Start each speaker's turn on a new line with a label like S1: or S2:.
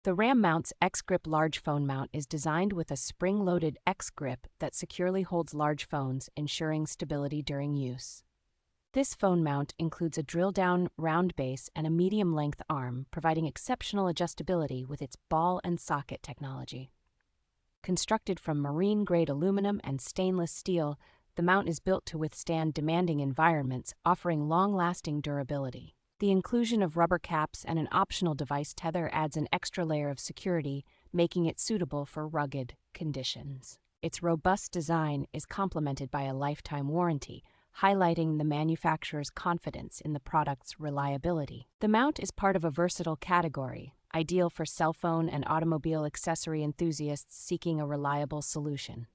S1: The RAM Mount's X-Grip large phone mount is designed with a spring-loaded X-Grip that securely holds large phones, ensuring stability during use. This phone mount includes a drill-down round base and a medium-length arm, providing exceptional adjustability with its ball and socket technology. Constructed from marine-grade aluminum and stainless steel, the mount is built to withstand demanding environments, offering long-lasting durability. The inclusion of rubber caps and an optional device tether adds an extra layer of security, making it suitable for rugged conditions. Its robust design is complemented by a lifetime warranty, highlighting the manufacturer's confidence in the product's reliability. The mount is part of a versatile category, ideal for cell phone and automobile accessory enthusiasts seeking a reliable solution.